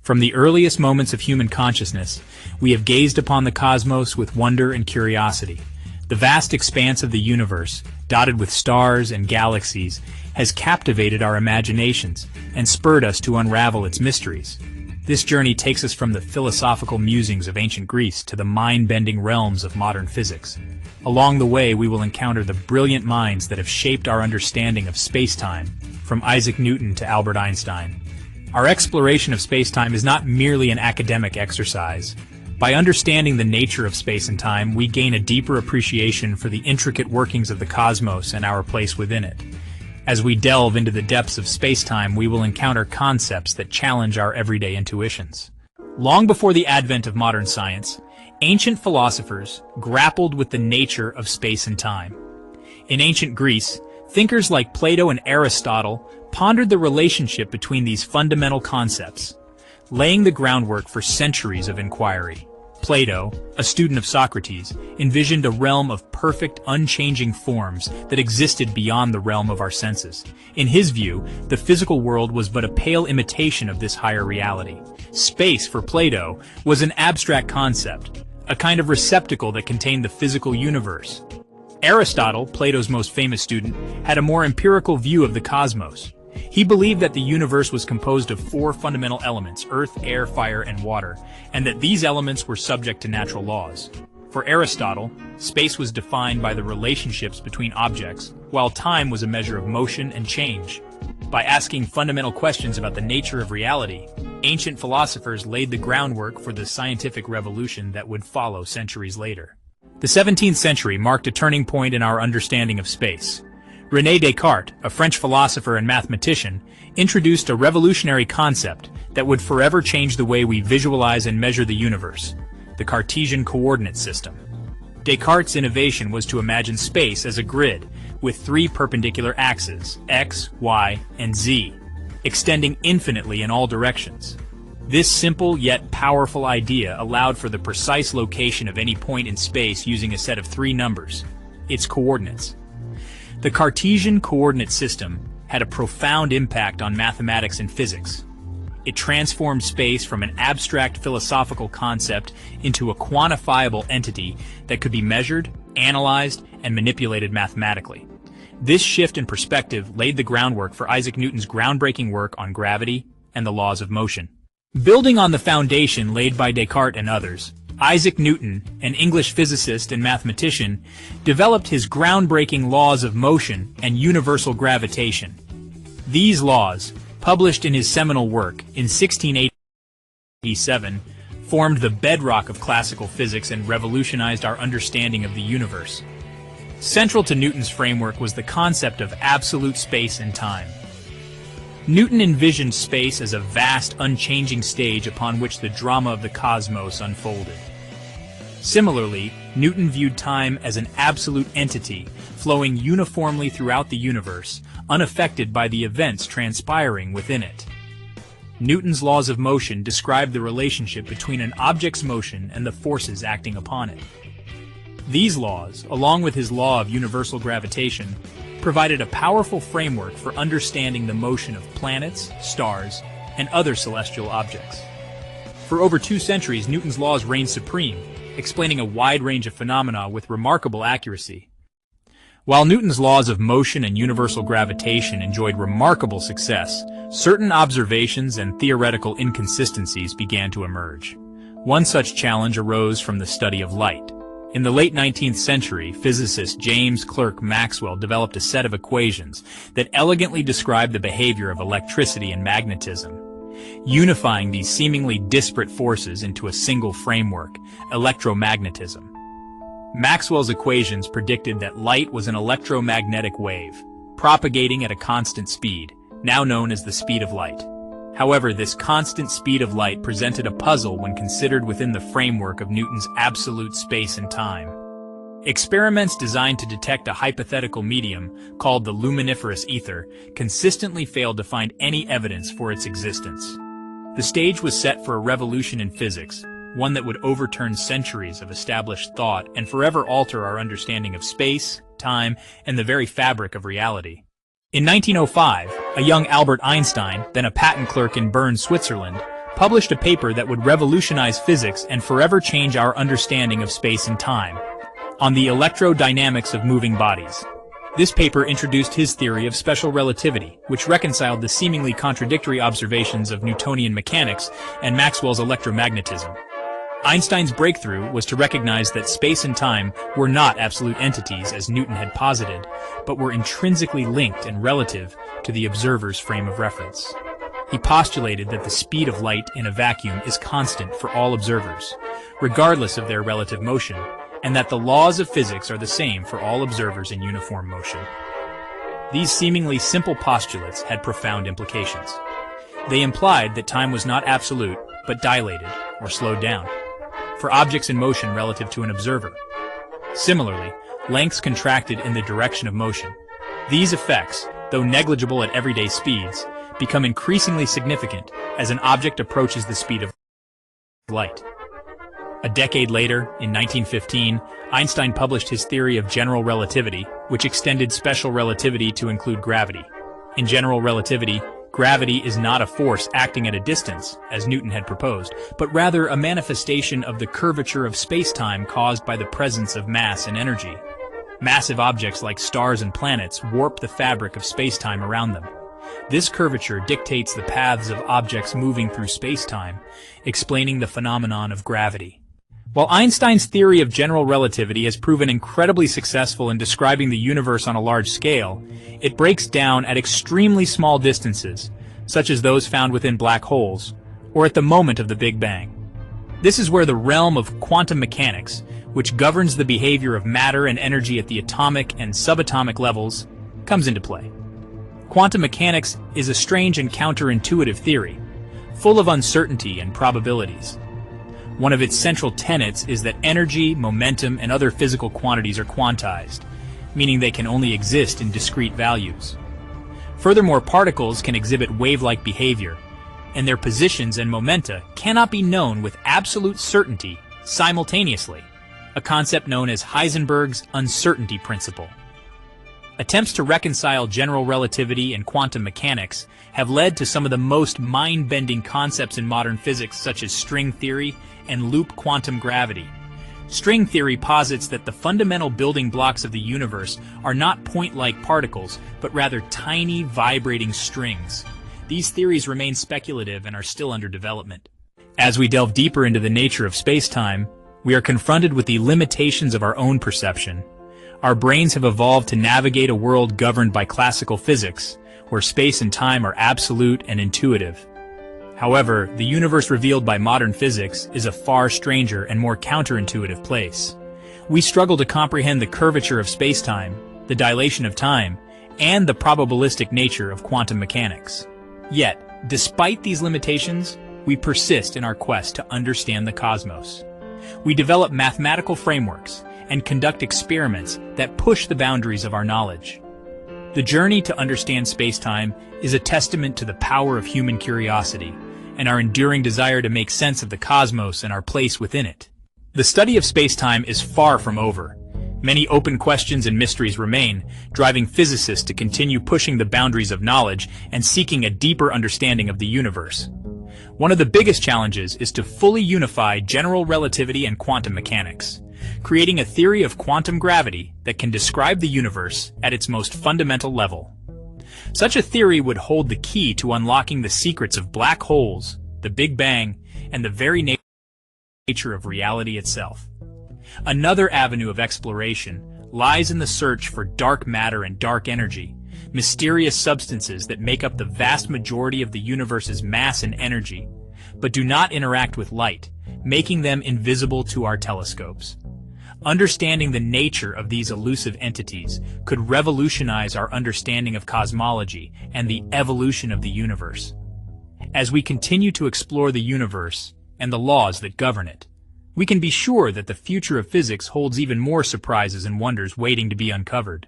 From the earliest moments of human consciousness, we have gazed upon the cosmos with wonder and curiosity. The vast expanse of the universe, dotted with stars and galaxies, has captivated our imaginations and spurred us to unravel its mysteries. This journey takes us from the philosophical musings of ancient Greece to the mind-bending realms of modern physics. Along the way, we will encounter the brilliant minds that have shaped our understanding of space-time, from Isaac Newton to Albert Einstein. Our exploration of space-time is not merely an academic exercise. By understanding the nature of space and time, we gain a deeper appreciation for the intricate workings of the cosmos and our place within it. As we delve into the depths of space-time, we will encounter concepts that challenge our everyday intuitions. Long before the advent of modern science, ancient philosophers grappled with the nature of space and time. In ancient Greece, thinkers like Plato and Aristotle pondered the relationship between these fundamental concepts, laying the groundwork for centuries of inquiry. Plato, a student of Socrates, envisioned a realm of perfect, unchanging forms that existed beyond the realm of our senses. In his view, the physical world was but a pale imitation of this higher reality. Space, for Plato, was an abstract concept, a kind of receptacle that contained the physical universe. Aristotle, Plato's most famous student, had a more empirical view of the cosmos. He believed that the universe was composed of four fundamental elements: earth, air, fire, and water, and that these elements were subject to natural laws. For Aristotle, space was defined by the relationships between objects, while time was a measure of motion and change. By asking fundamental questions about the nature of reality, ancient philosophers laid the groundwork for the scientific revolution that would follow centuries later. The 17th century marked a turning point in our understanding of space. René Descartes, a French philosopher and mathematician, introduced a revolutionary concept that would forever change the way we visualize and measure the universe: the Cartesian coordinate system. Descartes' innovation was to imagine space as a grid with three perpendicular axes, x, y, and z, extending infinitely in all directions. This simple yet powerful idea allowed for the precise location of any point in space using a set of three numbers, its coordinates. The Cartesian coordinate system had a profound impact on mathematics and physics. It transformed space from an abstract philosophical concept into a quantifiable entity that could be measured, analyzed, and manipulated mathematically. This shift in perspective laid the groundwork for Isaac Newton's groundbreaking work on gravity and the laws of motion. Building on the foundation laid by Descartes and others, Isaac Newton, an English physicist and mathematician, developed his groundbreaking laws of motion and universal gravitation. These laws, published in his seminal work in 1687, formed the bedrock of classical physics and revolutionized our understanding of the universe. Central to Newton's framework was the concept of absolute space and time. Newton envisioned space as a vast, unchanging stage upon which the drama of the cosmos unfolded. Similarly, Newton viewed time as an absolute entity, flowing uniformly throughout the universe, unaffected by the events transpiring within it. Newton's laws of motion described the relationship between an object's motion and the forces acting upon it. These laws, along with his law of universal gravitation, provided a powerful framework for understanding the motion of planets, stars, and other celestial objects. For over 2 centuries, Newton's laws reigned supreme, explaining a wide range of phenomena with remarkable accuracy. While Newton's laws of motion and universal gravitation enjoyed remarkable success, certain observations and theoretical inconsistencies began to emerge. One such challenge arose from the study of light. In the late 19th century, physicist James Clerk Maxwell developed a set of equations that elegantly described the behavior of electricity and magnetism. Unifying these seemingly disparate forces into a single framework, electromagnetism. Maxwell's equations predicted that light was an electromagnetic wave, propagating at a constant speed, now known as the speed of light. However, this constant speed of light presented a puzzle when considered within the framework of Newton's absolute space and time. Experiments designed to detect a hypothetical medium, called the luminiferous ether, consistently failed to find any evidence for its existence. The stage was set for a revolution in physics, one that would overturn centuries of established thought and forever alter our understanding of space, time, and the very fabric of reality. In 1905, a young Albert Einstein, then a patent clerk in Bern, Switzerland, published a paper that would revolutionize physics and forever change our understanding of space and time, on the electrodynamics of moving bodies. This paper introduced his theory of special relativity, which reconciled the seemingly contradictory observations of Newtonian mechanics and Maxwell's electromagnetism. Einstein's breakthrough was to recognize that space and time were not absolute entities as Newton had posited, but were intrinsically linked and relative to the observer's frame of reference. He postulated that the speed of light in a vacuum is constant for all observers, regardless of their relative motion, and that the laws of physics are the same for all observers in uniform motion. These seemingly simple postulates had profound implications. They implied that time was not absolute, but dilated, or slowed down, for objects in motion relative to an observer. Similarly, lengths contracted in the direction of motion. These effects, though negligible at everyday speeds, become increasingly significant as an object approaches the speed of light. A decade later, in 1915, Einstein published his theory of general relativity, which extended special relativity to include gravity. In general relativity, gravity is not a force acting at a distance, as Newton had proposed, but rather a manifestation of the curvature of space-time caused by the presence of mass and energy. Massive objects like stars and planets warp the fabric of space-time around them. This curvature dictates the paths of objects moving through space-time, explaining the phenomenon of gravity. While Einstein's theory of general relativity has proven incredibly successful in describing the universe on a large scale, it breaks down at extremely small distances, such as those found within black holes, or at the moment of the Big Bang. This is where the realm of quantum mechanics, which governs the behavior of matter and energy at the atomic and subatomic levels, comes into play. Quantum mechanics is a strange and counterintuitive theory, full of uncertainty and probabilities. One of its central tenets is that energy, momentum, and other physical quantities are quantized, meaning they can only exist in discrete values. Furthermore, particles can exhibit wave-like behavior, and their positions and momenta cannot be known with absolute certainty simultaneously, a concept known as Heisenberg's uncertainty principle. Attempts to reconcile general relativity and quantum mechanics have led to some of the most mind-bending concepts in modern physics, such as string theory and loop quantum gravity. String theory posits that the fundamental building blocks of the universe are not point-like particles, but rather tiny, vibrating strings. These theories remain speculative and are still under development. As we delve deeper into the nature of space-time, we are confronted with the limitations of our own perception. Our brains have evolved to navigate a world governed by classical physics, where space and time are absolute and intuitive. However, the universe revealed by modern physics is a far stranger and more counterintuitive place. We struggle to comprehend the curvature of space-time, the dilation of time, and the probabilistic nature of quantum mechanics. Yet, despite these limitations, we persist in our quest to understand the cosmos. We develop mathematical frameworks and conduct experiments that push the boundaries of our knowledge. The journey to understand space-time is a testament to the power of human curiosity and our enduring desire to make sense of the cosmos and our place within it. The study of space-time is far from over. Many open questions and mysteries remain, driving physicists to continue pushing the boundaries of knowledge and seeking a deeper understanding of the universe. One of the biggest challenges is to fully unify general relativity and quantum mechanics, creating a theory of quantum gravity that can describe the universe at its most fundamental level. Such a theory would hold the key to unlocking the secrets of black holes, the Big Bang, and the very nature of reality itself. Another avenue of exploration lies in the search for dark matter and dark energy, mysterious substances that make up the vast majority of the universe's mass and energy, but do not interact with light, making them invisible to our telescopes. Understanding the nature of these elusive entities could revolutionize our understanding of cosmology and the evolution of the universe. As we continue to explore the universe and the laws that govern it, we can be sure that the future of physics holds even more surprises and wonders waiting to be uncovered.